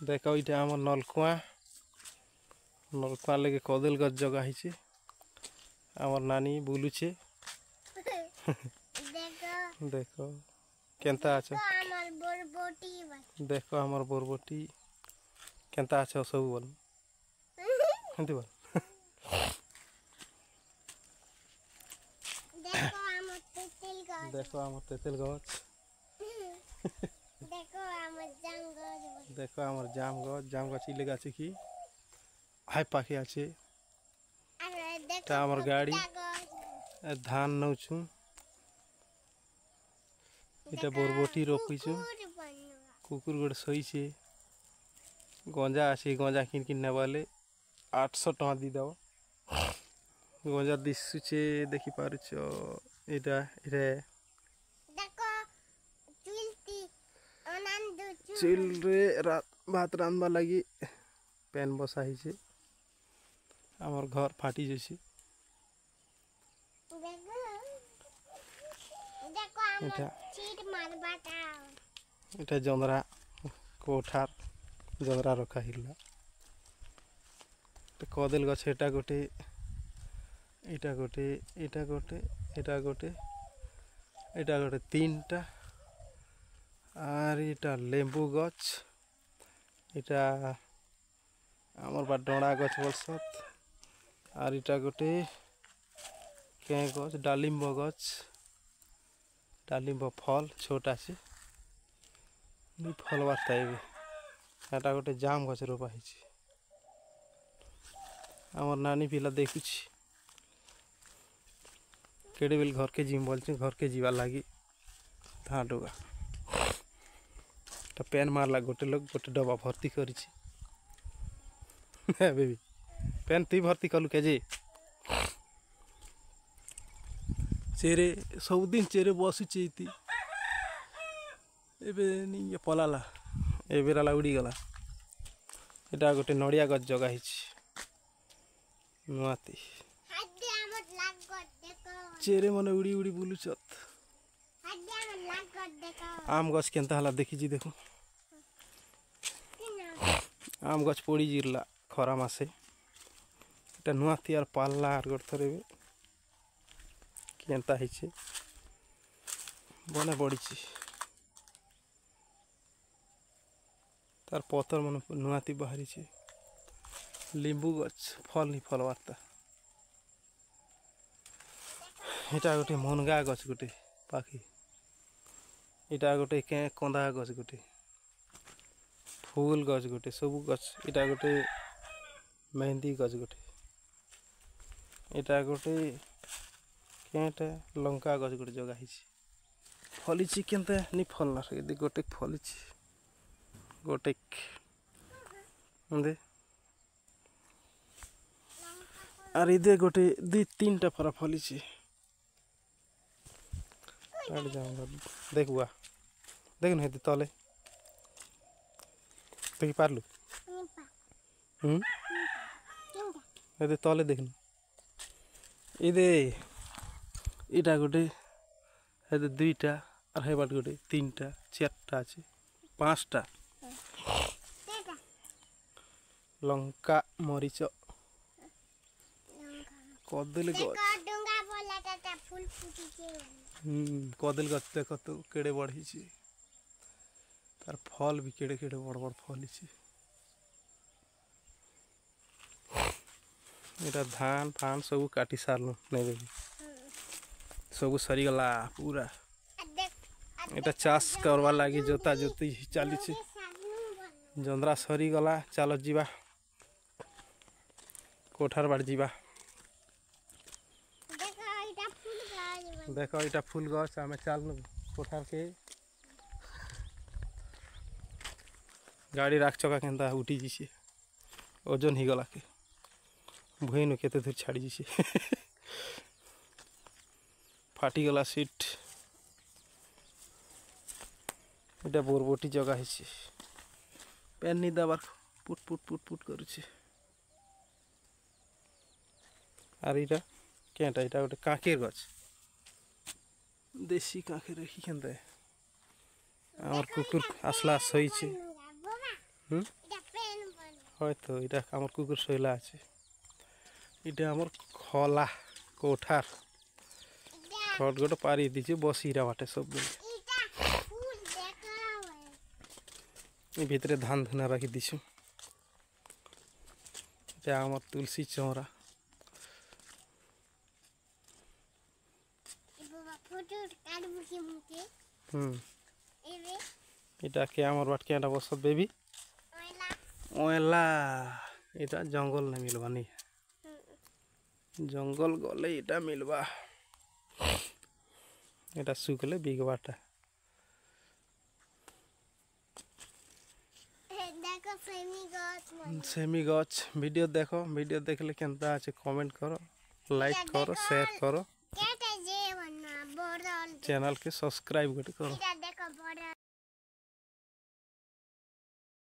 देख ये आम नलकुआ नलकुआ लगे कदल गछ जगह है आमर नानी बुलुचे देखो केंता अच्छा देखो आमर बोरबोटी केंता अच्छा सब बोल हिंदी बोल देखो आमर तेतेल गछ देखो आमर जाम गछ इले गाছে কি हाय पाखे আছে ता आमर गाड़ी धान नौछु इटा बोरबोटी रोपिछु कुकुर गोटे शोइछे गंजा आछे गंजा किन किन नेबाले 800 टका दी दब गंजा दिसुचे देखि पारुछ इटा रे चुल रे भात रांधबा लगी पैन बसा हिचे आमर घर फाटी जैसी इटा जंदरा कोठार जंदरा रखा हिला कदल गछ एटा गोटे एटा गोटे एटा गोटे एटा गोटे एटा गोटे तीनटा आर इटा लेंबू गछ इटा आमर बा डोड़ा गछ बलसत आर इटा गोटे के गछ डालिम्ब गछ डालिम्ब फल छोटा से नी फल बारता एटा गोटे जाम गछ रोपा हिची आमर नानी पिला देखुची केड़े बेल घर के जिम बोलछे घर के जीवा लागी धान डोगा तो पेन मारला गोटे लोग गोटे डब्बा भर्ती करिछि बेबी पेन ती भर्ती कलु के जे चेरे सब दिन चेरे बसुछि इति एबे नी ये पलाला एबेराला उड़ी गला एटा गोटे नड़िया गछ जगह हिछि नुआती चेरे मने उड़ी उड़ी बुलुछत आम गछ केंता हला देखि जी देखो आम गछ पड़ी जिरला खरा मासे एटा नुआती आर पाल्ला आर गथरे केंता हिचे बने बड़ीची तार पतर मन नुआती बाहरी छे लींबू गछ फल नहीं फल वार्ता एटा गोटे मुनगा गछ गोटे पाखी इटा गोटे के कंदा गछ गोटे फूल गछ गोटे सब गछ इटा गोटे मेहंदी गछ गोटे इटा गोटे केटा लंका गछ गोटे जगह हिची फलिची केनते नि फलना यदि गोटे फलिची गोटे दे आर इदे गोटे दी तीनटा फरा फलिची देख बुआ देख न तले देखि पारलु ये तले देख इदे इटा गोटे हेदे दुईटा और हे बाट गोटे तीनटा चारटा আছে पांचटा लंका मरीच कदल गछ कदल गछ देख तो केड़े बढ़ी तार फल भी केड़े केड़े बड़ बड़ फली एटा धान फान सब काटी सारलु नहीं बेबी सब सरी गला पूरा एटा चाष करवा लगी जोता जोती चली जंद्रा सरी गला चलो जीवा कोठार बाड़ जीवा देखो इटा फूल गछ आमे चलनु कोठार के गाड़ी राख चका केंता उठी जिसे ओजन ही गला के भुईनु केते दूर छाड़ी जिसे फाटी गला सीट इटा बोरबोटी जगह हिची पेन नहीं दबार पुट पुट पुट पुट करुचे आर इटा केटा इटा गोटे काकेर गछ देसी काकेर रखी केंता आमर कुकुर आसला सही হয়তো এটা আমার কুকুর শৈলা আছে। এটা আমার খলা কোঠার খড় গোটা পাড়িয়ে দিয়েছে বসিরা বাটে সব মিলে। এই ভিতরে ধান ধুনা রাখি দিছু। এটা আমার তুলসী চৌরা। এটাকে আমার বাটকে একটা বছর বেবি ওয়েলা এটা জঙ্গল না মিলবা নি জঙ্গল গলে এটা মিলবা এটা শুকলে বিগবাটা সেমি গছ ভিডিও দেখো ভিডিও দেখলে কেনতা আছে কমেন্ট করো লাইক করো শেয়ার করো চ্যানেল के सब्सक्राइब करो।